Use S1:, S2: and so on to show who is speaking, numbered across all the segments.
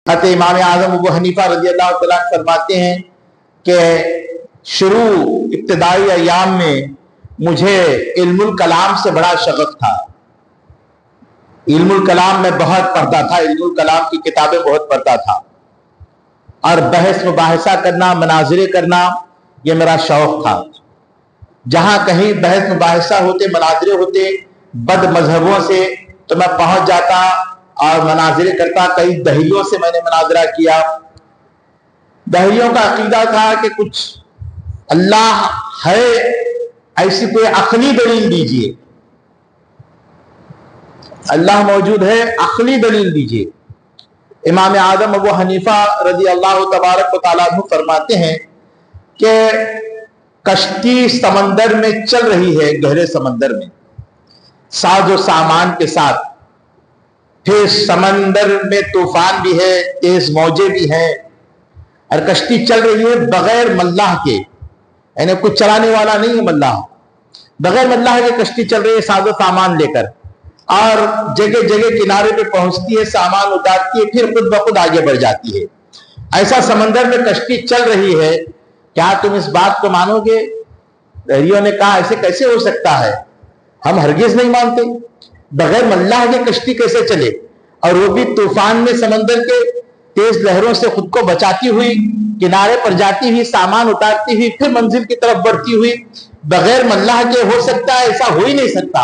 S1: حضرت امام اعظم ابو حنیفہ رضی اللہ تعالیٰ فرماتے ہیں کہ ابتدائی ایام میں مجھے علم الکلام سے بڑا شغف تھا۔ علم الکلام میں بہت پڑھتا تھا، علم الکلام کی کتابیں بہت پڑھتا تھا، اور بحث مباحثہ کرنا، مناظرے کرنا یہ میرا شوق تھا۔ جہاں کہیں بحث مباحثہ ہوتے، مناظرے ہوتے بد مذہبوں سے، تو میں پہنچ جاتا اور مناظرے کرتا۔ کئی دہریوں سے میں نے مناظرہ کیا۔ دہریوں کا عقیدہ تھا کہ کچھ اللہ ہے، ایسی کوئی عقلی دلیل دیجئے، اللہ موجود ہے، عقلی دلیل دیجئے۔ امام اعظم ابو حنیفہ رضی اللہ تبارک و تعالیٰ عنہ فرماتے ہیں کہ کشتی سمندر میں چل رہی ہے، گہرے سمندر میں ساز و سامان کے ساتھ، پھر سمندر میں طوفان بھی ہے، تیز موجیں بھی ہیں، اور کشتی چل رہی ہے بغیر ملاح کے، یعنی کچھ چلانے والا نہیں ہے ملاح، بغیر ملاح کے کشتی چل رہی ہے ساز و سامان لے کر، اور جگہ جگہ کنارے پہ پہنچتی ہے، سامان اتارتی ہے، پھر خود بخود آگے بڑھ جاتی ہے۔ ایسا سمندر میں کشتی چل رہی ہے، کیا تم اس بات کو مانو گے؟ دہریوں نے کہا ایسے کیسے ہو سکتا ہے، ہم ہرگز نہیں مانتے، بغیر ملاح کے کشتی کیسے چلے، اور وہ بھی طوفان میں سمندر کے تیز لہروں سے خود کو بچاتی ہوئی، کنارے پر جاتی ہوئی، سامان اتارتی ہوئی، پھر منزل کی طرف بڑھتی ہوئی، بغیر ملاح کے ہو سکتا ہے؟ ایسا ہو ہی نہیں سکتا،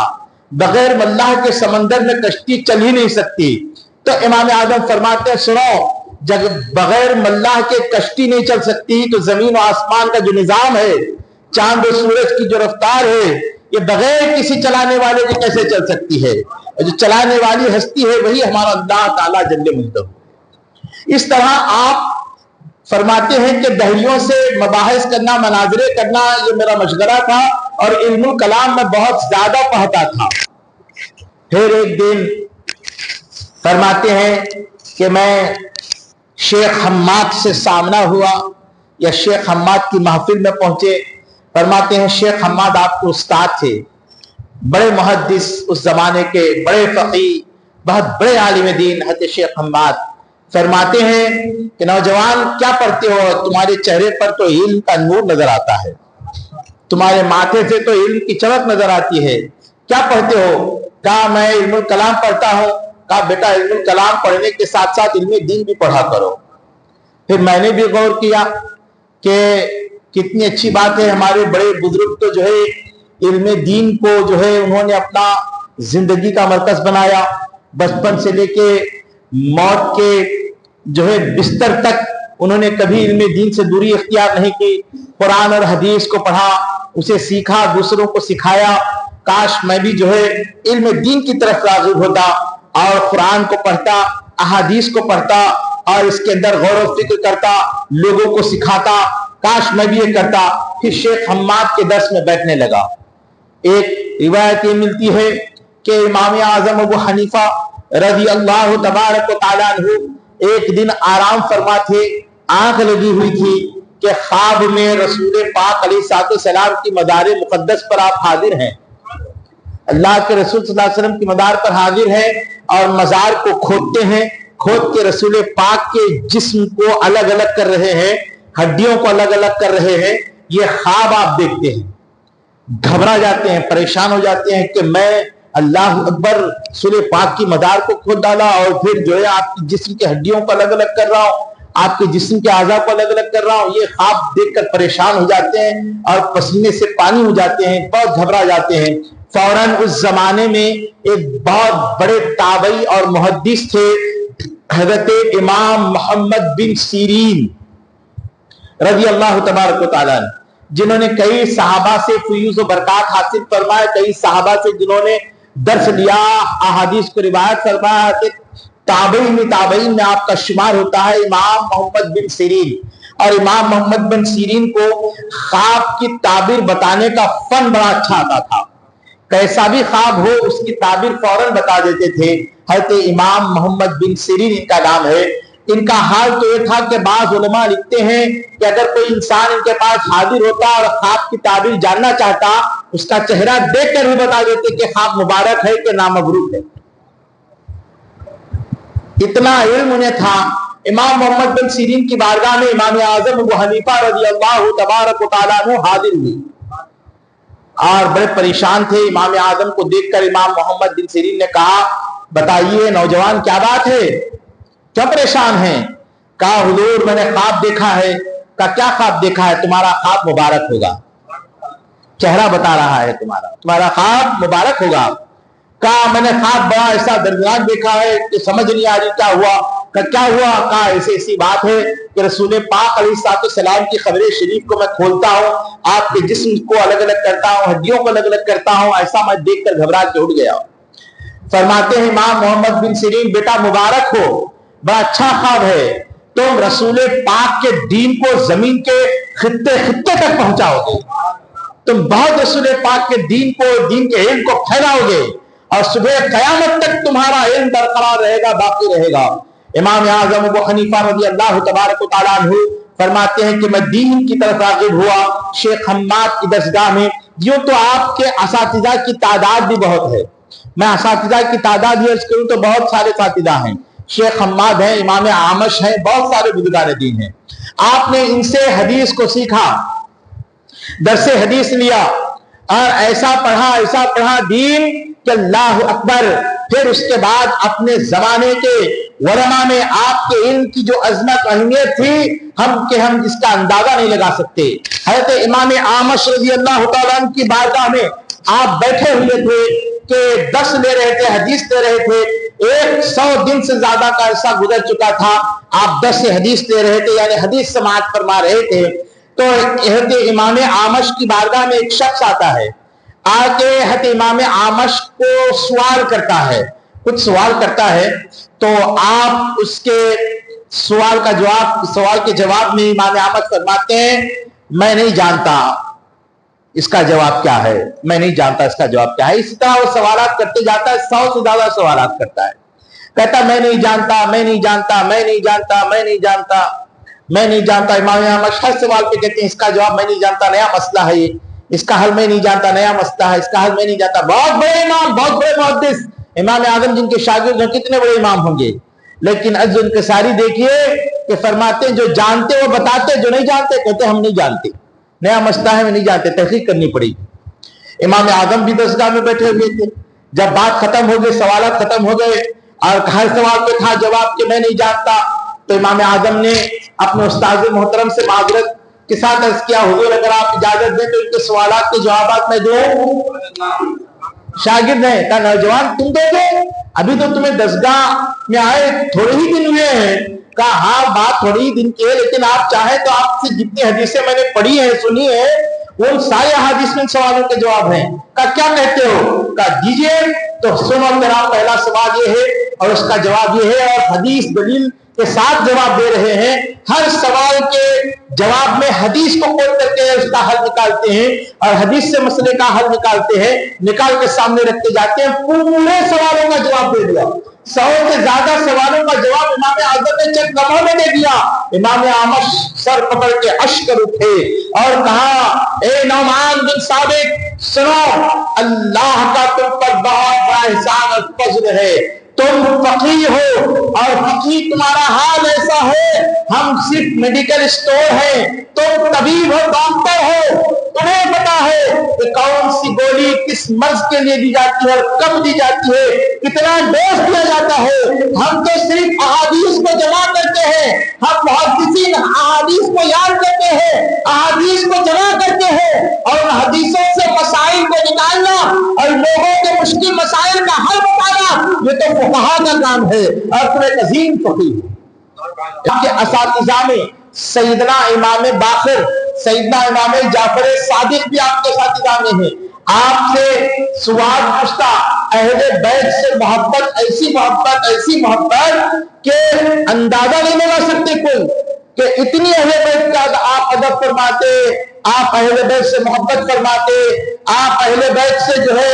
S1: بغیر ملاح کے سمندر میں کشتی چل ہی نہیں سکتی۔ تو امام اعظم فرماتے ہیں سنو، جب بغیر ملاح کے کشتی نہیں چل سکتی تو زمین و آسمان کا جو نظام ہے، چاند و سورج کی جو رفتار ہے، یہ بغیر کسی چلانے والے کے کیسے چل سکتی ہے؟ اور جو چلانے والی ہستی ہے وہی ہمارا اللہ تعالیٰ جل مجدہ۔ اس طرح آپ فرماتے ہیں کہ دہریوں سے مباحث کرنا، مناظرے کرنا یہ میرا مشغلہ تھا، اور علم الکلام میں بہت زیادہ پڑھتا تھا۔ پھر ایک دن فرماتے ہیں کہ میں شیخ حماد سے سامنا ہوا، یا شیخ حماد کی محفل میں پہنچے۔ فرماتے ہیں شیخ حماد آپ کے استاد تھے، بڑے محدث اس زمانے کے، بڑے فقیہ، بہت بڑے عالم دین حضرت شیخ حماد۔ فرماتے ہیں کہ نوجوان کیا پڑھتے ہو؟ تمہارے چہرے پر تو علم کا نور نظر آتا ہے، تمہارے ماتھے سے تو علم کی چمک نظر آتی ہے، کیا پڑھتے ہو؟ کہا میں علم الکلام پڑھتا ہوں۔ کہا بیٹا علم الکلام پڑھنے کے ساتھ ساتھ علم دین بھی پڑھا کرو۔ پھر میں نے بھی غور کیا کہ کتنی اچھی بات ہے، ہمارے بڑے بزرگ تو جو ہے علم دین کو جو ہے انہوں نے اپنا زندگی کا مرکز بنایا، بچپن سے لے کے موت کے جو ہے بستر تک انہوں نے کبھی علم دین سے دوری اختیار نہیں کی، قرآن اور حدیث کو پڑھا، اسے سیکھا، دوسروں کو سکھایا۔ کاش میں بھی جو ہے علم دین کی طرف راغب ہوتا اور قرآن کو پڑھتا، احادیث کو پڑھتا، اور اس کے اندر غور و فکر کرتا، لوگوں کو سکھاتا، کاش میں بھی یہ کرتا۔ پھر شیخ حماد کے درس میں بیٹھنے لگا۔ ایک روایت یہ ملتی ہے کہ امام اعظم ابو حنیفہ رضی اللہ تبارک و تعالیٰ عنہ ایک دن آرام فرما تھے، آنکھ لگی ہوئی تھی کہ خواب میں رسول پاک علیہ السلام کی مزار مقدس پر آپ حاضر ہیں، اللہ کے رسول صلی اللہ علیہ وسلم کی مزار پر حاضر ہیں، اور مزار کو کھودتے ہیں، کھود کے رسول پاک کے جسم کو الگ الگ کر رہے ہیں، ہڈیوں کو الگ الگ کر رہے ہیں۔ یہ خواب آپ دیکھتے ہیں، گھبرا جاتے ہیں، پریشان ہو جاتے ہیں کہ میں اللہ اکبر رسول پاک کی مزار کو کھود ڈالا، اور پھر جو ہے آپ کی جسم کے ہڈیوں کو الگ الگ کر رہا ہوں، آپ کے جسم کے اعضاء کو الگ الگ کر رہا ہوں۔ یہ خواب دیکھ کر پریشان ہو جاتے ہیں اور پسینے سے پانی ہو جاتے ہیں، بہت گھبرا جاتے ہیں۔ فوراً اس زمانے میں ایک بہت بڑے تابعی اور محدث تھے، حضرت امام محمد بن سیرین رضی اللہ تبارک و تعالیٰ، جنہوں نے کئی صحابہ سے فیوز و برکات حاصل فرمائے، کئی صحابہ سے جنہوں نے درس لیا، احادیث کو روایت فرمایا، کہ تابعین میں آپ کا شمار ہوتا ہے امام محمد بن سیرین۔ اور امام محمد بن سیرین کو خواب کی تعبیر بتانے کا فن بڑا اچھا آتا تھا، کیسا بھی خواب ہو اس کی تعبیر فوراً بتا دیتے تھے۔ حضرت امام محمد بن سیرین ان کا نام ہے۔ ان کا حال تو یہ تھا کہ بعض علماء لکھتے ہیں کہ اگر کوئی انسان ان کے پاس حاضر ہوتا اور خواب کی تعبیر جاننا چاہتا، اس کا چہرہ دیکھ کر بھی بتا دیتے کہ خواب مبارک ہے کہ نامبروک ہے۔ اتنا علم انہیں تھا امام محمد بن سیرین کی بارگاہ میں امام اعظم ابو حنیفہ رضی اللہ تبارک و تعالیٰ عنہ حاضر ہوئی اور بڑے پریشان تھے. امام اعظم کو دیکھ کر امام محمد بن سیرین نے کہا بتائیے نوجوان کیا بات ہے, کیا پریشان ہیں؟ کہا حضور میں نے خواب دیکھا ہے. کہا کیا خواب دیکھا ہے؟ تمہارا خواب مبارک ہوگا, چہرہ بتا رہا ہے تمہارا خواب مبارک ہوگا. کہا میں نے خواب بڑا ایسا دردناک دیکھا ہے کہ سمجھ نہیں آ رہی کیا ہوا. کہا کیا ہوا؟ کہا ایسی بات ہے کہ رسول پاک علیہ السلام کی خبر شریف کو میں کھولتا ہوں, آپ کے جسم کو الگ الگ کرتا ہوں, ہڈیوں کو الگ الگ کرتا ہوں, ایسا میں دیکھ کر گھبرا کے اٹھ گیا. فرماتے ہیں امام محمد بن سیرین بیٹا مبارک ہو, بڑا اچھا خواب ہے, تم رسول پاک کے دین کو زمین کے خطے خطے تک پہنچاؤ گے, تم بہت رسول پاک کے دین کے علم کو پھیلاؤ گے اور صبح قیامت تک تمہارا علم برقرار رہے گا, باقی رہے گا. امام اعظم ابو حنیفہ رضی اللہ تبارک و تعالیٰ عنہ فرماتے ہیں کہ میں دین کی طرف راغب ہوا شیخ حماد کی درسگاہ میں. یوں تو آپ کے اساتذہ کی تعداد بھی بہت ہے, میں اساتذہ کی تعداد یہ کروں تو بہت سارے اساتذہ ہیں. شیخ حماد ہیں, امام اعمش ہیں, بہت سارے بزرگان دین ہیں. آپ نے ان سے حدیث کو سیکھا, درس حدیث لیا اور ایسا پڑھا دین کہ اللہ اکبر. پھر اس کے بعد اپنے زمانے کے علماء میں آپ کے علم کی جو عظمت اہمیت تھی ہم جس کا اندازہ نہیں لگا سکتے. حضرت امام اعمش رضی اللہ تعالیٰ عنہ کی بارگاہ میں آپ بیٹھے ہوئے تھے کہ درس لے رہے تھے, حدیث دے رہے تھے. 100 دن سے زیادہ کا عرصہ گزر چکا تھا, آپ درس حدیث دے رہے تھے, یعنی حدیث سماعت فرما رہے تھے. تو حضرت امام اعمش کی بارگاہ میں ایک شخص آتا ہے, آ کے حضرت امام اعمش کو سوال کرتا ہے, کچھ سوال کرتا ہے. تو آپ اس کے سوال کے جواب میں امام اعمش فرماتے ہیں میں نہیں جانتا اس کا جواب کیا ہے, میں نہیں جانتا اس کا جواب کیا ہے. اسی طرح وہ سوالات کرتے جاتا ہے, 100 سے زیادہ سوالات کرتا ہے, کہتا میں نہیں جانتا, میں نہیں جانتا, میں نہیں جانتا, میں نہیں جانتا, میں نہیں جانتا. امام اعمش ہر سوال پہ کہتے ہیں اس کا جواب میں نہیں جانتا, نیا مسئلہ ہے یہ, اس کا حل میں نہیں جانتا, نیا مسئلہ ہے, اس کا حل میں نہیں جانتا. بہت بڑے امام, بہت بڑے محدث امام اعظم جن کے شاگرد ہیں, کتنے بڑے امام ہوں گے, لیکن عجز ان کے ساری دیکھیے کہ فرماتے ہیں جو جانتے وہ بتاتے, جو نہیں جانتے کہتے ہم نہیں جانتے, نیا مسئلہ ہے, میں نہیں جانتے, تحقیق کرنی پڑی. امام اعظم بھی درسگاہ میں بیٹھے ہوئے تھے. جب بات ختم ہو گئی, سوالات ختم ہو گئے اور ہر سوال پہ تھا جواب کہ میں نہیں جانتا, تو امام اعظم نے اپنے استاد محترم سے معذرت کے ساتھ عرض کیا حضور اگر آپ اجازت دیں تو ان کے سوالات کے جوابات میں دوں. شاگرد ہیں, کہا نوجوان تم دو گے, ابھی تو تمہیں درسگاہ میں آئے تھوڑے ہی دن ہوئے ہیں. کہا ہاں بات تھوڑی ہی دن کی ہے, لیکن آپ چاہیں تو آپ سے جتنی حدیثیں میں نے پڑھی ہیں سنی ہے وہ سارے حدیث میں سوالوں کے جواب ہیں. کہا کیا کہتے ہو؟ کہا دیجئے. تو سنو میرا پہلا سوال یہ ہے اور اس کا جواب یہ ہے, اور حدیث دلیل کے ساتھ جواب دے رہے ہیں. ہر سوال کے جواب میں حدیث کو کوٹ کرتے ہیں, اس کا حل نکالتے ہیں اور حدیث سے مسئلے کا حل نکالتے ہیں, نکال کے سامنے رکھتے جاتے ہیں. پورے سوالوں کا جواب دے دیا, 100 سے زیادہ سوالوں کا جواب امام اعظم نے چند لمحوں میں دے دیا. امام اعمش سر پکڑ کے اشکر اٹھے اور کہا اے نعمان بن ثابت سنو, اللہ کا تم پر بہت بڑا احسان اور فضل ہے. تم فقیہ ہو اور فقیہ تمہارا حال ایسا ہے, ہم صرف میڈیکل اسٹور ہیں, تم طبیب ہو, ڈاکٹر ہو, تمہیں پتا ہے کہ کون سی گولی کس مرض کے لیے دی جاتی ہے اور کب دی جاتی ہے, کتنا ڈوز دیا جاتا ہے. ہم تو صرف احادیث کو جمع کرتے ہیں, ہم محدثین احادیث کو یاد کرتے ہیں, احادیث کو جمع کرتے ہیں اور ان حدیثوں سے مسائل کو نکالنا اور لوگوں کے مشکل مسائل کا حل بتانا یہ تو فقہا کا کام ہے. اور تم ایک عظیم فقیہ ہو. آپ کے اساتذہ میں سیدنا امام باقر, سیدنا امام جعفر صادق بھی آپ کے اساتذہ میں ہیں. آپ سے سوال پوچھتا, اہل بیت سے محبت, ایسی محبت کہ اندازہ نہیں لگا سکتے کوئی کہ اتنی اہل بیت کا آپ ادب فرماتے, آپ اہل بیت سے محبت فرماتے, آپ اہل بیت سے جو ہے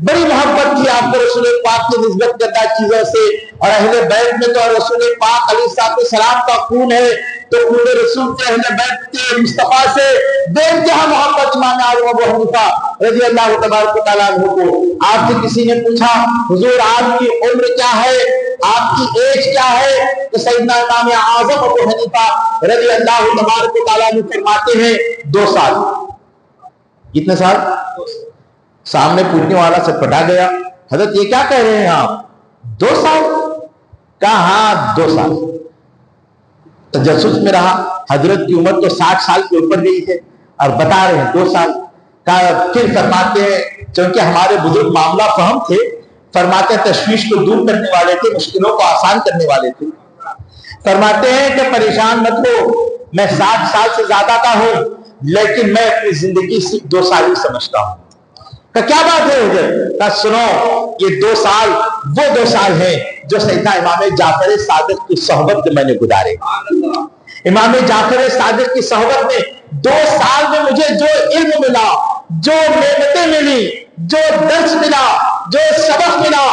S1: بڑی محبت تھی آپ کو رسول پاک کی نسبت کرتا چیزوں سے. اور اہل بیت میں تو رسول پاک علیہ السلام کا خون ہے, تو خون رسول کے اہل بیت کے مصطفیٰ سے بے انتہا محبت امام اعظم ابو حنیفہ رضی اللہ تبارک و تعالیٰ عنہ کو. آپ سے کسی نے پوچھا حضور آپ کی عمر کیا ہے, آپ کی ایج کیا ہے؟ تو سیدنا امام اعظم ابو حنیفہ رضی اللہ تبارک و تعالیٰ عنہ فرماتے ہیں 2 سال۔ کتنے سال؟ سامنے پوچھنے والا سے پٹا گیا، حضرت یہ کیا کہہ رہے ہیں آپ؟ 2 سال؟ کہا ہاں 2 سال۔ تجسس میں رہا، حضرت کی عمر تو 60 سال کے اوپر گئی ہے اور بتا رہے ہیں 2 سال۔ پھر فرماتے ہیں، چونکہ ہمارے بزرگ معاملہ فہم تھے، فرماتے ہیں تشویش کو دور کرنے والے تھے، مشکلوں کو آسان کرنے والے تھے۔ فرماتے ہیں کہ پریشان مت ہو، میں 60 سال سے زیادہ کا ہوں، لیکن میں اپنی زندگی صرف 2 سال ہی سمجھتا ہوں۔ کہ کیا بات ہے حضرت؟ کہ سنو، یہ 2 سال وہ 2 سال ہیں جو سیدنا امام جعفر صادق کی صحبت میں نے گزارے۔ امام جعفر صادق کی صحبت میں 2 سال میں مجھے جو علم ملا، جو نعمتیں ملی، جو درس ملا، جو سبق ملا،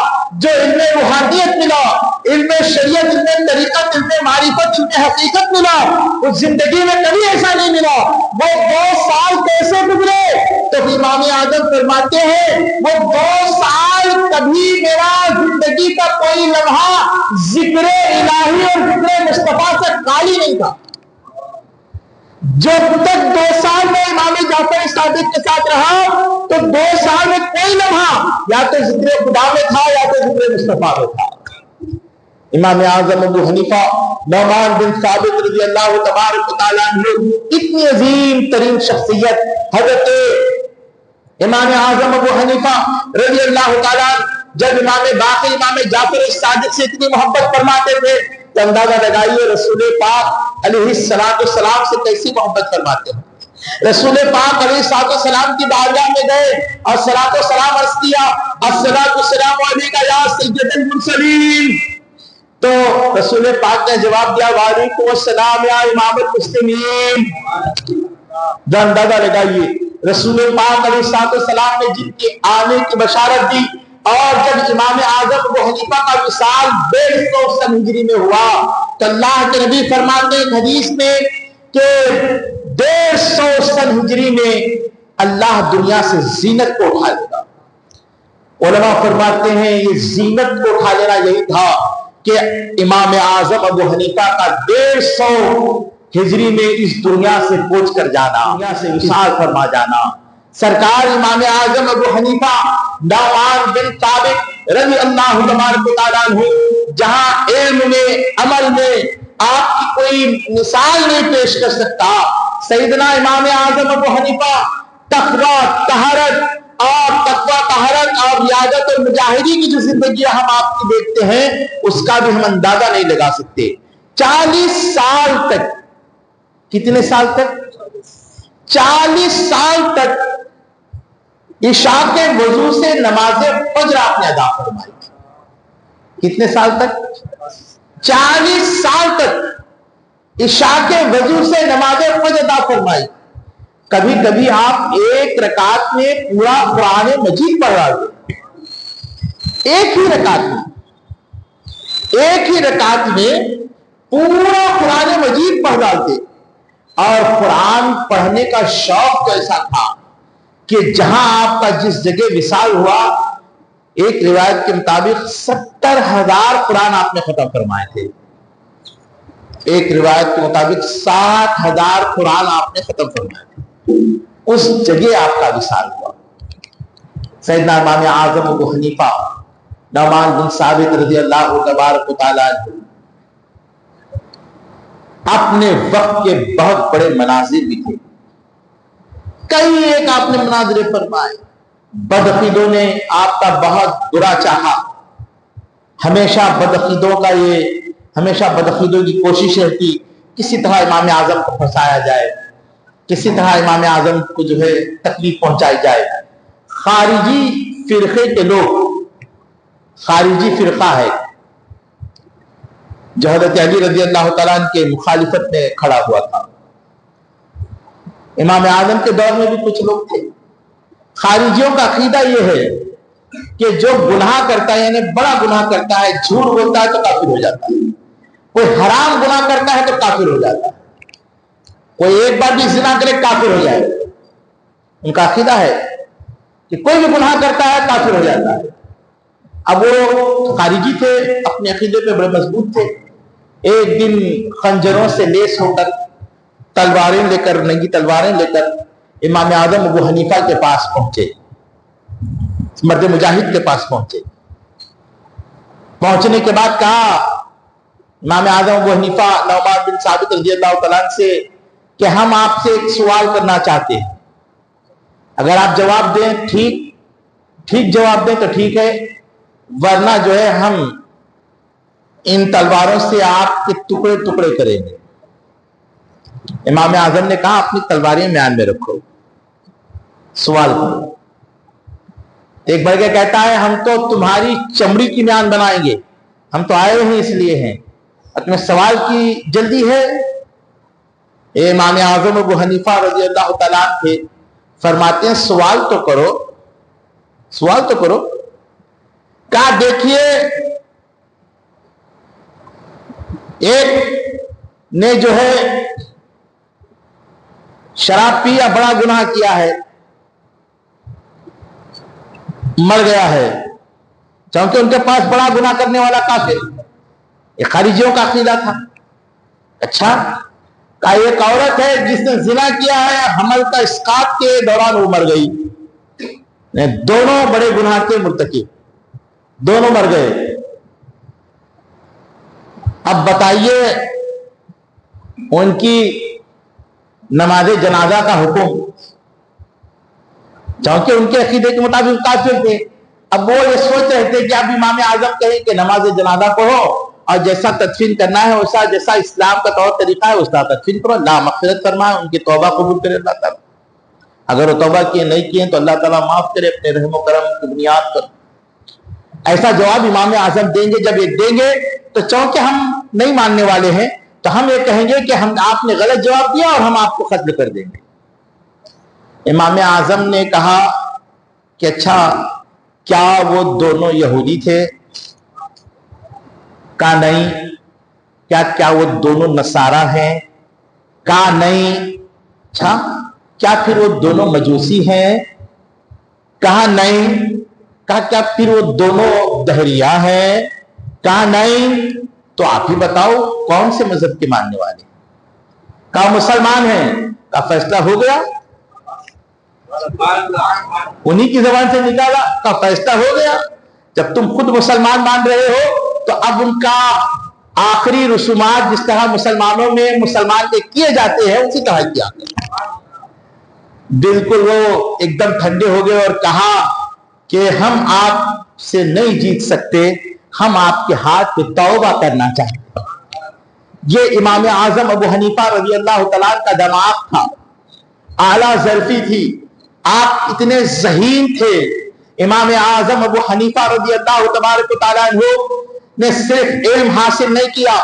S1: جو علم روحانیت ملا، علم شریعت، علم طریقت، علم معرفت، علم حقیقت ملا، اس زندگی میں کبھی ایسا نہیں ملا۔ وہ 2 سال کیسے گزرے؟ تو امام اعظم فرماتے ہیں وہ 2 سال کبھی میرا زندگی کا کوئی لمحہ ذکر الہی اور ذکر مصطفیٰ سے خالی نہیں تھا۔ جب تک 2 سال میں امام جعفر صادق کے ساتھ رہا تو 2 سال میں کوئی لمحہ یا تو ذکر خدا میں تھا یا تو ذکر مصطفیٰ میں تھا۔ امام اعظم ابو حنیفہ نعمان بن ثابت رضی اللہ تبارک و تعالیٰ عنہ، اتنی عظیم ترین شخصیت حضرت امام اعظم ابو حنیفہ رضی اللہ تعالیٰ جب امام باقر امام جعفر صادق سے اتنی محبت فرماتے تھے تو اندازہ لگائیے رسول پاک علیہ السلام سے کیسی محبت فرماتے ہیں۔ رسول پاک علیہ السلام کی بارگاہ میں گئے اور صلاۃ و سلام عرض کیا، الصلاۃ والسلام علیک یا سید المرسلین، تو رسول پاک نے جواب دیا وعلیکم السلام یا امام المسلمین۔ جو اندازہ لگائیے رسول پاک علیہ السلام نے جن کی آنے کی بشارت دی، اور جب امام اعظم ابو حنیفہ کا وصال 150 سن ہجری میں ہوا تو اللہ کے نبی فرماتے ہیں حدیث میں کہ 150 سن ہجری میں اللہ دنیا سے زینت کو اٹھا لے گا۔ علماء فرماتے ہیں یہ زینت کو اٹھا لینا یہی تھا کہ امام اعظم ابو حنیفہ کا 150 ہجری میں اس دنیا سے کوچ کر جانا، دنیا سے وصال فرما جانا۔ سرکار امام اعظم ابو حنیفہ نعمان بن ثابت رضی اللہ تبارک و تعالیٰ عنہ جہاں علم میں، عمل میں آپ کی کوئی مثال نہیں پیش کر سکتا، سیدنا امام اعظم ابو حنیفہ تقویٰ، طہارت اور ریاضت اور مجاہدی کی جو زندگی ہم آپ کی دیکھتے ہیں اس کا بھی ہم اندازہ نہیں لگا سکتے۔ 40 سال تک، کتنے سال تک؟ 40 سال تک عشاء کے وضو سے نماز فجر آپ نے ادا فرمائی۔ کتنے سال تک؟ 40 سال تک عشاء کے وضو سے نماز فجر ادا فرمائی۔ کبھی کبھی آپ ایک رکعت میں پورا قرآن مجید پڑھ رہے تھے، ایک ہی رکعت میں پورا قرآن مجید پڑھ ڈالتے، اور قرآن پڑھنے کا شوق تو ایسا تھا کہ جہاں آپ کا جس جگہ وصال ہوا، ایک روایت کے مطابق 70,000 قرآن آپ نے ختم فرمائے تھے، ایک روایت کے مطابق 60,000 قرآن آپ نے ختم فرمائے تھے، اس جگہ آپ کا وصال ہوا۔ سیدنا امام اعظم ابو حنیفہ نعمان بن ثابت رضی اللہ تبارک و تعالیٰ عنہ اپنے وقت کے بہت بڑے مناظر بھی تھے، کئی ایک آپ نے مناظر فرمائے۔ بدعقیدوں نے آپ کا بہت برا چاہا، ہمیشہ بدعقیدوں کی کوشش رہتی کسی طرح امام اعظم کو پھنسایا جائے، کسی طرح امام اعظم کو جو ہے تکلیف پہنچائی جائے۔ خارجی فرقے کے لوگ، خارجی فرقہ ہے جو حضرت علی رضی اللہ تعالیٰ عنہ کے مخالفت میں کھڑا ہوا تھا۔ امام اعظم کے دور میں بھی کچھ لوگ تھے۔ خارجیوں کا عقیدہ یہ ہے کہ جو گناہ کرتا ہے، یعنی بڑا گناہ کرتا ہے، جھوٹ بولتا ہے تو کافر ہو جاتا ہے، کوئی حرام گناہ کرتا ہے تو کافر ہو جاتا ہے، کوئی ایک بار بھی زنا کرے کافر ہو جائے۔ ان کا عقیدہ ہے کہ کوئی بھی گناہ کرتا ہے کافر ہو جاتا ہے۔ اب وہ خارجی تھے, اپنے عقیدے پہ بڑے مضبوط تھے. ایک دن خنجروں سے لیس ہو کر, تلواریں لے کر, ننگی تلواریں لے کر امام اعظم ابو حنیفہ کے پاس پہنچے, مرد مجاہد کے پاس پہنچے. پہنچنے کے بعد کہا امام اعظم ابو حنیفہ نعمان بن ثابت رضی اللہ تعالیٰ عنہ سے کہ ہم آپ سے ایک سوال کرنا چاہتے ہیں, اگر آپ جواب دیں ٹھیک جواب دیں تو ٹھیک ہے, ورنہ جو ہے ہم ان تلواروں سے آپ کے ٹکڑے ٹکڑے کریں گے. امام اعظم نے کہا اپنی تلواریں میان میں رکھو, سوال کرو. ایک بڑھ کے کہتا ہے ہم تو تمہاری چمڑی کی میان بنائیں گے, ہم تو آئے ہیں اس لیے ہیں, اور تمہیں سوال کی جلدی ہے. امام اعظم ابو حنیفہ رضی اللہ تعالیٰ عنہ تھے, فرماتے ہیں سوال تو کرو. کہا دیکھیے, ایک نے جو ہے شراب پیا, بڑا گناہ کیا ہے, مر گیا ہے, چونکہ ان کے پاس بڑا گناہ کرنے والا کافر, یہ خارجیوں کا عقیدہ تھا. اچھا, کہا ایک عورت ہے جس نے زنا کیا ہے, حمل کا اسقاط کے دوران وہ مر گئی. دونوں بڑے گناہ کے مرتکب, دونوں مر گئے. اب بتائیے ان کی نماز جنازہ کا حکم, چونکہ ان کے عقیدے کے مطابق کافر تھے. اب وہ یہ سوچ رہے تھے کہ اب امام اعظم کہیں کہ نماز جنازہ پڑھو اور جیسا تدفین کرنا ہے ویسا, جیسا اسلام کا طور طریقہ ہے اس کا تدفین کرو, اللہ مغفرت فرمائے, ان کی توبہ قبول کرے اللہ تعالیٰ. اگر وہ توبہ کیے نہیں کیے تو اللہ تعالیٰ معاف کرے اپنے رحم و کرم کی بنیاد پر. ایسا جواب امام اعظم دیں گے. جب یہ دیں گے تو چونکہ ہم نہیں ماننے والے ہیں تو ہم یہ کہیں گے کہ آپ نے غلط جواب دیا اور ہم آپ کو قتل کر دیں گے. امام اعظم نے کہا کہ اچھا کیا وہ دونوں یہودی تھے؟ کہا نہیں. کیا وہ دونوں نصارہ ہیں؟ کہا نہیں. اچھا کیا پھر وہ دونوں مجوسی ہیں؟ کہا نہیں. کہا کیا پھر وہ دونوں دہریہ ہیں؟ کہا نہیں. تو آپ ہی بتاؤ کون سے مذہب کے ماننے والے؟ کہا مسلمان ہیں. کہا فیصلہ ہو گیا, انہی کی زبان سے نکالا. کہا فیصلہ ہو گیا. جب تم خود مسلمان مان رہے ہو تو اب ان کا آخری رسومات جس طرح مسلمانوں میں مسلمان کے کیے جاتے ہیں اسی طرح کیا. بالکل وہ ایک دم ٹھنڈے ہو گئے اور کہا کہ ہم آپ سے نہیں جیت سکتے, ہم آپ کے ہاتھ پہ توبہ کرنا چاہتے ہیں. یہ امام اعظم ابو حنیفہ رضی اللہ تعالیٰ کا دماغ تھا, اعلیٰ ظرفی تھی, آپ اتنے ذہین تھے. امام اعظم ابو حنیفہ رضی اللہ تبارک و تعالیٰ نے صرف علم حاصل نہیں کیا,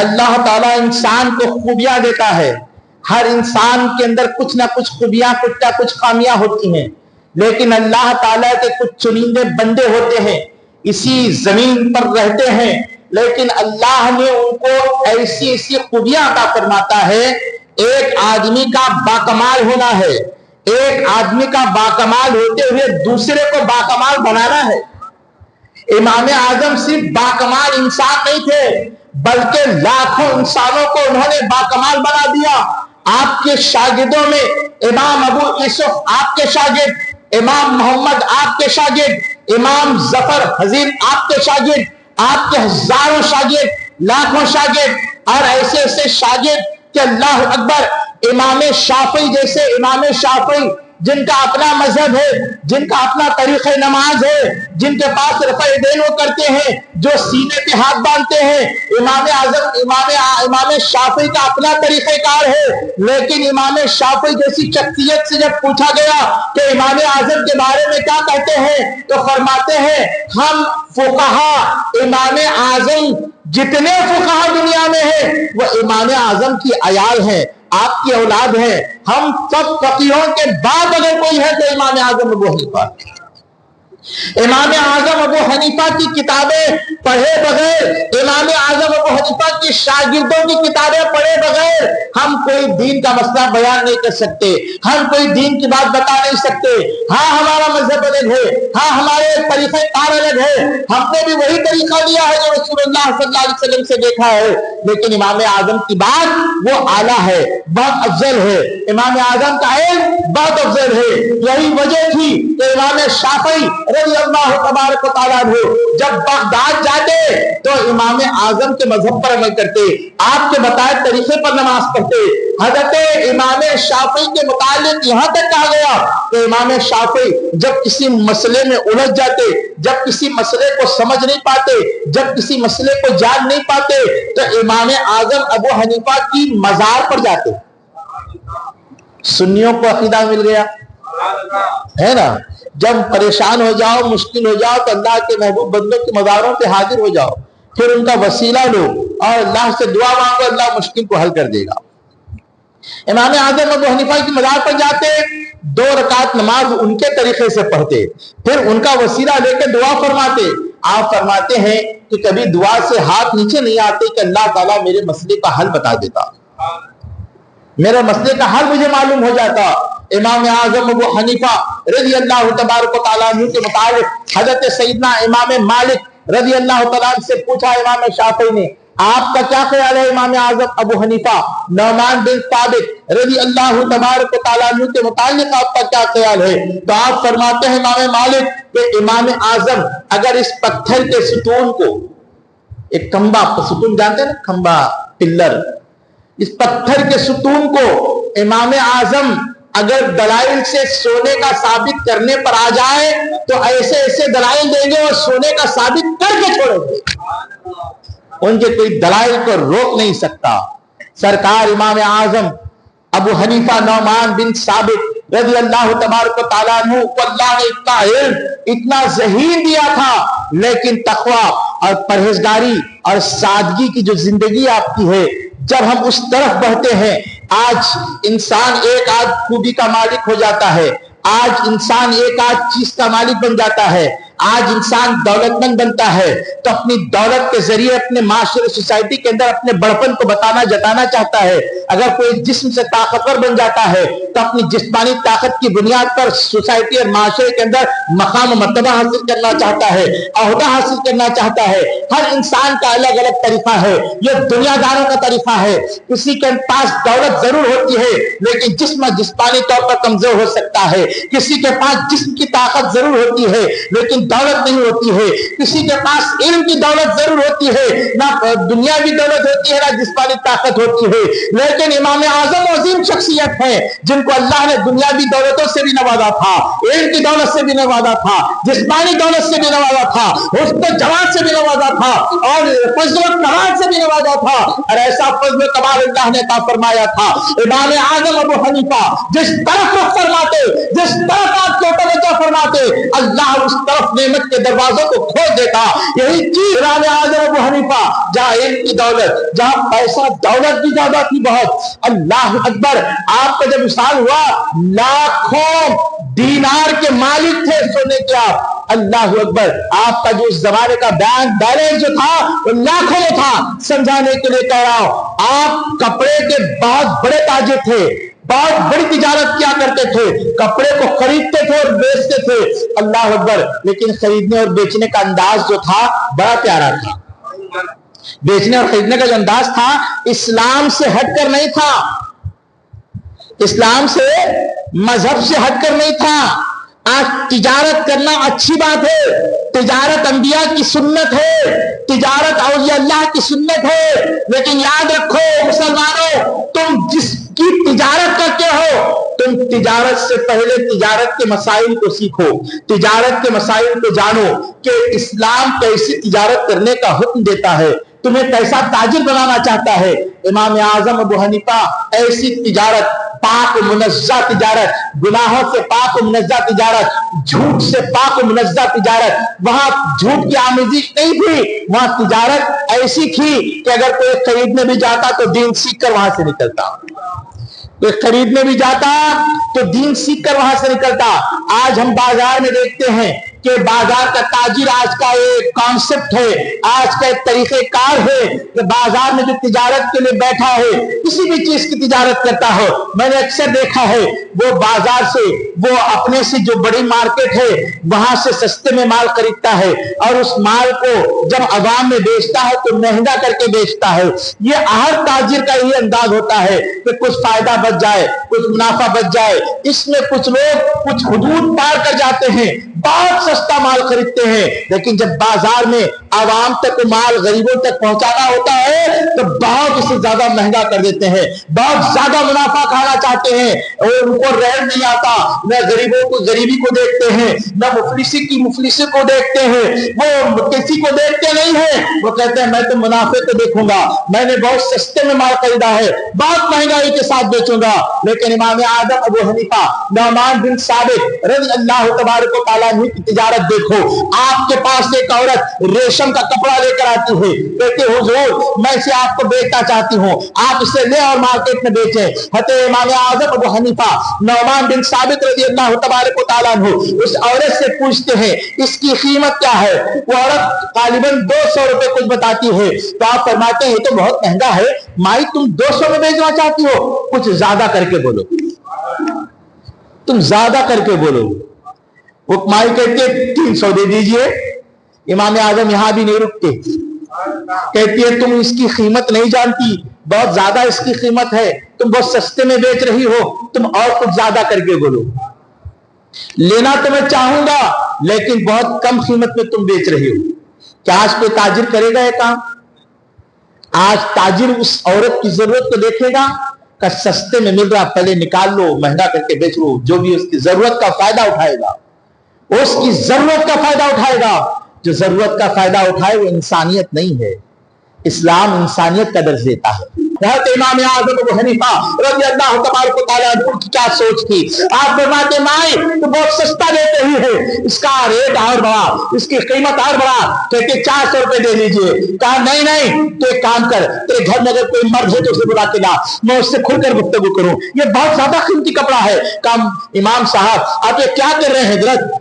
S1: اللہ تعالیٰ انسان کو خوبیاں دیتا ہے. ہر انسان کے اندر کچھ نہ کچھ خوبیاں, کچھ نہ کچھ خامیاں ہوتی ہیں, لیکن اللہ تعالیٰ کے کچھ چنندے بندے ہوتے ہیں, اسی زمین پر رہتے ہیں, لیکن اللہ نے ان کو ایسی ایسی خوبیاں عطا فرماتا ہے. ایک آدمی کا باکمال ہونا ہے, ایک آدمی کا باکمال ہوتے ہوئے دوسرے کو باکمال بنانا ہے. امام اعظم صرف باکمال انسان نہیں تھے بلکہ لاکھوں انسانوں کو انہوں نے باکمال بنا دیا. آپ کے شاگردوں میں امام ابو یوسف آپ کے شاگرد, امام محمد آپ کے شاگرد, امام ظفر حزین آپ کے شاگرد, آپ کے ہزاروں شاگرد, لاکھوں شاگرد, اور ایسے ایسے شاگرد کہ اللہ اکبر. امام شافعی جیسے امام شافعی جن کا اپنا مذہب ہے, جن کا اپنا طریقہ نماز ہے, جن کے پاس رفع دین وہ کرتے ہیں, جو سینے پہ ہاتھ باندھتے ہیں. امام شافعی کا اپنا طریقہ کار ہے, لیکن امام شافعی جیسی شخصیت سے جب پوچھا گیا کہ امام اعظم کے بارے میں کیا کہتے ہیں تو فرماتے ہیں ہم فقہا امام اعظم جتنے فقہا دنیا میں ہیں وہ امام اعظم کی عیال ہیں, آپ کی اولاد ہے. ہم سب فقیہوں کے بعد اگر کوئی ہے تو امام اعظم ابو حنیفہ. امام اعظم ابو حنیفہ کی کتابیں پڑھے بغیر, امام اعظم ابو حنیفہ کی کی شاگردوں کی کتابیں پڑھے بغیر ہم کوئی دین کا مسئلہ بیان نہیں کر سکتے، ہم کوئی دین کی بات بتا نہیں سکتے۔ ہاں ہمارا مذہب الگ ہے، ہاں ہمارے طریقہ کار الگ ہے، ہم نے بھی وہی طریقہ لیا ہے جو رسول اللہ صلی اللہ علیہ وسلم سے دیکھا ہے، لیکن امام اعظم کی بات وہ اعلیٰ ہے، بہت افضل ہے، امام اعظم کا علم بہت افضل ہے۔ یہی وجہ تھی کہ امام شافعی رضی اللہ تبارک و تعالیٰ عنہ جب بغداد جاتے تو امام اعظم کے مذہب پر عمل کرتے، آپ کے بتائے طریقے پر نماز پڑھتے۔ حضرت امام شافعی کے متعلق یہاں تک کہا گیا کہ امام شافعی جب کسی مسئلے میں الجھ جاتے، جب کسی مسئلے کو سمجھ نہیں پاتے، جب کسی مسئلے کو جان نہیں پاتے تو امام اعظم ابو حنیفہ کی مزار پر جاتے۔ سنیوں کو عقیدہ مل گیا ہے نا، جب پریشان ہو جاؤ، مشکل ہو جاؤ تو اللہ کے محبوب بندوں کی مزاروں پہ حاضر ہو جاؤ، پھر ان کا وسیلہ لو اور اللہ سے دعا مانگو، اللہ مشکل کو حل کر دے گا۔ امام اعظم ابو حنیفہ کی مزار پر جاتے، 2 رکعت نماز ان کے طریقے سے پڑھتے، پھر ان کا وسیلہ لے کے دعا فرماتے۔ آپ فرماتے ہیں کہ کبھی دعا سے ہاتھ نیچے نہیں آتے کہ اللہ تعالیٰ میرے مسئلے کا حل بتا دیتا، میرے مسئلے کا حل مجھے معلوم ہو جاتا۔ امام اعظم ابو حنیفہ رضی اللہ تبارک و تعالیٰ عنہ کے مطابق حضرت سیدنا امام مالک رضی اللہ تعالیٰ عنہ سے پوچھا امام شافعی نے، آپ کا کیا خیال ہے امام اعظم ابو حنیفہ نعمان بن ثابت رضی اللہ تبارک و تعالیٰ عنہ کے متعلق آپ کا کیا خیال ہے؟ تو آپ فرماتے ہیں امام مالک کہ امام اعظم اگر اس پتھر کے ستون کو، ایک کھمبا ستون جانتے ہیں نا، کھمبا پلر، اس پتھر کے ستون کو امام اعظم اگر دلائل سے سونے کا ثابت کرنے پر آ جائے تو ایسے ایسے دلائل دیں گے اور سونے کا ثابت کر کے چھوڑیں گے، ان کے کوئی دلائل کو روک نہیں سکتا۔ سرکار امام اعظم ابو حنیفہ نعمان بن ثابت رضی اللہ تبارک و تعالیٰ عنہ کو اللہ نے اتنا علم، اتنا ذہین دیا تھا، لیکن تقوی اور پرہیزگاری اور سادگی کی جو زندگی آپ کی ہے، جب ہم اس طرف بڑھتے ہیں، آج انسان ایک آدھ خوبی کا مالک ہو جاتا ہے، آج انسان ایک آدھ چیز کا مالک بن جاتا ہے، آج انسان دولت مند بنتا ہے تو اپنی دولت کے ذریعے اپنے معاشرے سوسائٹی کے اندر اپنے بڑپن کو بتانا جتانا چاہتا ہے۔ اگر کوئی جسم سے طاقتور بن جاتا ہے تو اپنی جسمانی طاقت کی بنیاد پر سوسائٹی اور معاشرے کے اندر مقام و مرتبہ حاصل کرنا چاہتا ہے، عہدہ حاصل کرنا چاہتا ہے۔ ہر انسان کا الگ الگ طریقہ ہے، یہ دنیا داروں کا طریقہ ہے۔ کسی کے پاس دولت ضرور ہوتی ہے لیکن جسمانی طور پر کمزور ہو سکتا ہے، کسی کے پاس جسم کی طاقت ضرور ہوتی ہے لیکن دولت نہیں ہوتی ہے، کسی کے پاس علم کی دولت ضرور ہوتی ہے، نہ دنیاوی دولت ہوتی ہے نہ جسمانی طاقت ہوتی ہے، لیکن امام اعظم عظیم شخصیت ہے جن کو اللہ نے دنیاوی دولتوں سے بھی نوازا تھا، علم کی دولت سے بھی نوازا تھا، جسمانی دولت سے بھی نوازا تھا، حسن و جمال سے بھی نوازا تھا اور فضل و کمال سے بھی نوازا تھا، اور ایسا فضل و کمال اللہ نے عطا فرمایا تھا۔ امام اعظم ابو حنیفہ جس طرف رخ فرماتے، جس طرف آپ کو توجہ فرماتے، اللہ اس طرف نعمت کے دروازوں کو کھول دیتا۔ یہی چیز امام اعظم ابو حنیفہ، جہاں علم کی دولت، جہاں پیسہ دولت بھی زیادہ تھی بہت، اللہ اکبر، آپ کا جب وصال ہوا لاکھوں دینار کے مالک تھے سونے کے آپ، اللہ اکبر، آپ کا جو اس زمانے کا بینک بیلنس جو تھا وہ لاکھوں میں تھا۔ سمجھانے کے لیے کہہ رہا ہوں، آپ کپڑے کے بہت بڑے تاجر تھے، بہت بڑی تجارت کیا کرتے تھے، کپڑے کو خریدتے تھے اور بیچتے تھے، اللہ اکبر، لیکن خریدنے اور بیچنے کا انداز جو تھا بڑا پیارا تھا۔ بیچنے اور خریدنے کا جو انداز تھا اسلام سے ہٹ کر نہیں تھا، اسلام سے، مذہب سے ہٹ کر نہیں تھا۔ آج تجارت کرنا اچھی بات ہے، تجارت انبیاء کی سنت ہے، تجارت اولیاء اللہ کی سنت ہے، لیکن یاد رکھو مسلمانوں، تم جس کی تجارت کرتے ہو، تم تجارت سے پہلے تجارت کے مسائل کو سیکھو، تجارت کے مسائل کو جانو کہ اسلام کیسی تجارت کرنے کا حکم دیتا ہے، تمہیں کیسا تاجر بنانا چاہتا ہے۔ امام اعظم ابو حنیفہ ایسی تجارت، پاک و منزہ تجارت، گناہوں سے پاک و منزہ تجارت، جھوٹ سے پاک و منزہ تجارت، وہاں جھوٹ کی آمیزش نہیں تھی، وہاں تجارت ایسی تھی کہ اگر کوئی خریدنے بھی جاتا تو دین سیکھ کر وہاں سے نکلتا، کوئی خریدنے بھی جاتا تو دین سیکھ کر وہاں سے نکلتا۔ آج ہم بازار میں دیکھتے ہیں کہ کہ بازار کا تاجر آج کا ایک کانسیپٹ ہے، آج کا ایک طریقہ کار ہے کہ بازار میں جو تجارت کے لیے بیٹھا ہے، کسی بھی چیز کی تجارت کرتا ہو، میں نے اکثر دیکھا ہے وہ بازار سے، وہ اپنے سے جو بڑی مارکیٹ ہے وہاں سے سستے میں مال خریدتا ہے اور اس مال کو جب عوام میں بیچتا ہے تو مہنگا کر کے بیچتا ہے۔ یہ ہر تاجر کا یہی انداز ہوتا ہے کہ کچھ فائدہ بچ جائے، کچھ منافع بچ جائے۔ اس میں کچھ لوگ کچھ حدود پار کر جاتے ہیں، بہت سستا مال خریدتے ہیں، لیکن جب بازار میں عوام تک مال غریبوں تک پہنچانا ہوتا ہے تو بہت اسے زیادہ مہنگا کر دیتے ہیں، بہت زیادہ منافع کھانا چاہتے ہیں، اور ان کو رحم نہیں آتا، نہ غریبوں کو غریبی کو دیکھتے ہیں، نہ مفلسی کی مفلسی کو دیکھتے ہیں، وہ کسی کو دیکھتے نہیں ہیں، وہ کہتے ہیں میں تو منافع کو دیکھوں گا، میں نے بہت سستے میں مال خریدا ہے، بہت مہنگائی کے ساتھ بیچوں گا۔ لیکن امام اعظم ابو حنیفہ نعمان بن ثابت رضی اللہ تبارک و تعالیٰ عنہ کی تجارت دیکھو۔ آپ کے پاس ایک عورت ریشم کا کپڑا لے کر آتی ہے، کہتے حضور میں اسے آپ کو بیچنا چاہتی ہوں، آپ اسے لیں اور مارکیٹ میں بیچیں۔ حضرت امام اعظم ابو حنیفہ نعمان بن ثابت رضی اللہ تبارک و تعالیٰ عنہ اس عورت سے پوچھتے ہیں اس کی قیمت کیا ہے؟ وہ عورت غالباً 200 روپے کچھ بتاتی ہے، تو آپ فرماتے ہیں یہ تو بہت مہنگا ہے، مائی تم 200 میں بیچنا چاہتی ہو؟ کچھ زیادہ کر کے بولو، تم زیادہ کر کے بولو۔ وہ مائی کہتے 300 دے دیجئے۔ امام اعظم یہاں بھی نہیں رکتے، کہتی ہے تم اس کی قیمت نہیں جانتی، بہت زیادہ اس کی قیمت ہے، تم بہت سستے میں بیچ رہی ہو، تم اور کچھ زیادہ کر کے بولو۔ لینا تو میں چاہوں گا لیکن بہت کم قیمت میں تم بیچ رہی ہو۔ کیا آج کوئی تاجر کرے گا یہ کام؟ آج تاجر اس عورت کی ضرورت کو دیکھے گا کہ سستے میں مل رہا، پہلے نکال لو، مہنگا کر کے بیچ لو، جو بھی اس کی ضرورت کا فائدہ اٹھائے گا، اس کی ضرورت کا فائدہ اٹھائے گا۔ جو ضرورت کا فائدہ اٹھائے وہ انسانیت نہیں ہے، اسلام انسانیت کا درس دیتا ہے۔ حضرت امام اعظم ابو حنیفہ رضی اللہ تبارک و تعالیٰ عنہ کی کیا سوچ تھی؟ آپ فرماتے مائی تو بہت سستا دیتے ہی ہے، اس کا ریٹ اور بڑھا، اس کی قیمت اور بڑھا، کہتے 400 روپے دے دیجئے۔ کہا نہیں تو ایک کام کر، تیرے گھر میں اگر کوئی مرد ہے تو اسے بلا کے لا، میں اس سے کھل کر گفتگو کروں، یہ بہت زیادہ قیمتی کپڑا ہے۔ کہا امام صاحب آپ یہ کیا کر رہے ہیں حضرت؟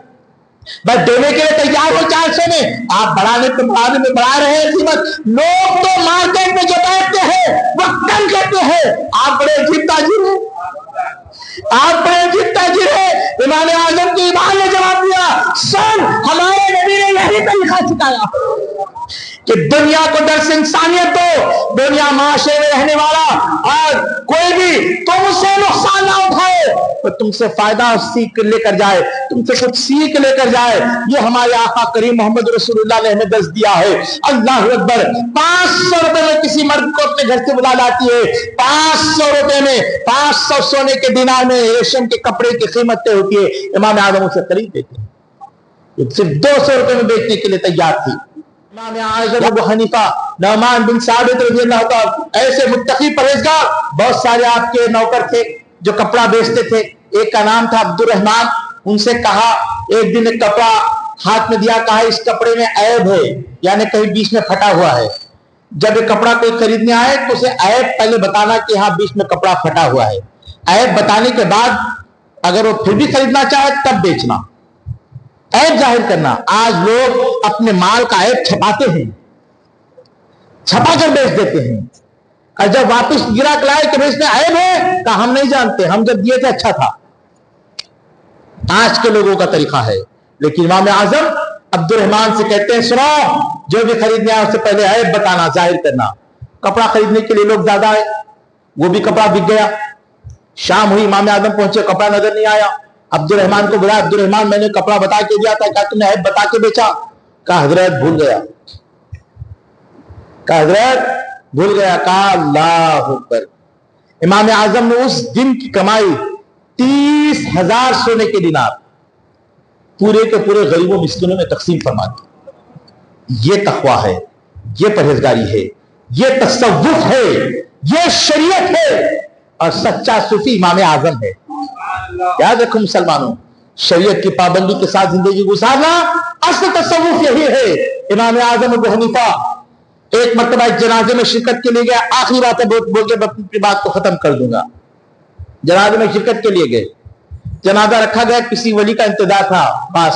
S1: بس دینے کے لیے تیار ہو 400 میں، آپ بڑھانے میں بڑھا رہے ہیں قیمت۔ لوگ تو مارکیٹ میں جو بیٹھتے ہیں وہ کم کہتے ہیں، آپ بڑے عجیب تاجر ہیں، آپ بڑے عجیب تاجر ہیں۔ امام اعظم کی ایمان نے جواب دیا سن ہمارے نبی نے یہی طریقہ سکھایا کہ دنیا کو درس انسانیت دو، دنیا معاشرے میں رہنے والا اور کوئی بھی تم سے نقصان نہ اٹھائے، تو تم سے فائدہ سیکھ لے کر جائے، تم سے کچھ سیکھ لے کر جائے۔ یہ ہمارے آقا کریم محمد رسول اللہ نے ہمیں درس دیا ہے۔ اللہ اکبر، 500 روپے میں کسی مرد کو اپنے گھر سے بلا لاتی ہے، 500 روپے میں 500 سونے کے دینار میں ریشم کے کپڑے کی قیمت طے ہوتی ہے، امام اعظم اسے خرید دیتے ہیں، صرف 200 روپے میں بیچنے کے لیے تیار تھی۔ امام اعظم ابو حنیفہ نعمان بن ثابت رضی اللہ تعالیٰ ایسے متقی پرہیزگار، بہت سارے آپ کے نوکر تھے جو کپڑا بیچتے تھے، ایک کا نام تھا عبد الرحمن، ان سے کہا ایک دن ایک کپڑا ہاتھ میں دیا، کہا اس کپڑے میں عیب ہے، یعنی کہیں بیچ میں پھٹا ہوا ہے۔ جب یہ کپڑا کوئی خریدنے آئے تو اسے عیب پہلے بتانا کہ ہاں بیچ میں کپڑا پھٹا ہوا ہے، عیب بتانے کے بعد اگر وہ پھر بھی خریدنا چاہے تب بیچنا، عیب ظاہر کرنا۔ آج لوگ اپنے مال کا عیب چھپاتے ہیں، چھپا کر بیچ دیتے ہیں، اور جب واپس گرا کے لائے کہ اس میں عیب ہے، کہا ہم نہیں جانتے، ہم جب دیے تھے اچھا تھا۔ آج کے لوگوں کا طریقہ ہے، لیکن امام اعظم عبد الرحمن سے کہتے ہیں سنو، جو بھی خریدنے آئے اس سے پہلے عیب بتانا، ظاہر کرنا۔ کپڑا خریدنے کے لیے لوگ زیادہ آئے، وہ بھی کپڑا بک گیا۔ شام ہوئی، امام اعظم پہنچے، کپڑا نظر نہیں آیا۔ عبد الرحمن کو بلا، عبد الرحمن میں نے کپڑا بتا کے دیا تھا، کہا تم نے عیب بتا کے بیچا؟ کہا حضرت بھول گیا، کہا حضرت بھول گیا۔ کہا اللہ اکبر۔ امام اعظم نے اس دن کی کمائی 30,000 سونے کے دینار پورے کے پورے غریبوں مسکینوں میں تقسیم فرما دی۔ یہ تقوی ہے، یہ پرہیزگاری ہے، یہ تصوف ہے، یہ شریعت ہے، اور سچا صوفی امام اعظم ہے۔ یاد رکھو مسلمانوں، شریعت کی پابندی کے ساتھ زندگی گزارنا اصل تصوف یہی ہے۔ امام اعظم ابو حنیفہ ایک مرتبہ ایک جنازے میں شرکت کے لیے گیا، آخری بات ہے بول کے اپنی بات کو ختم کر دوں گا۔ جنازے میں شرکت کے لیے گئے، جنازہ رکھا گیا، کسی ولی کا انتظار تھا، بس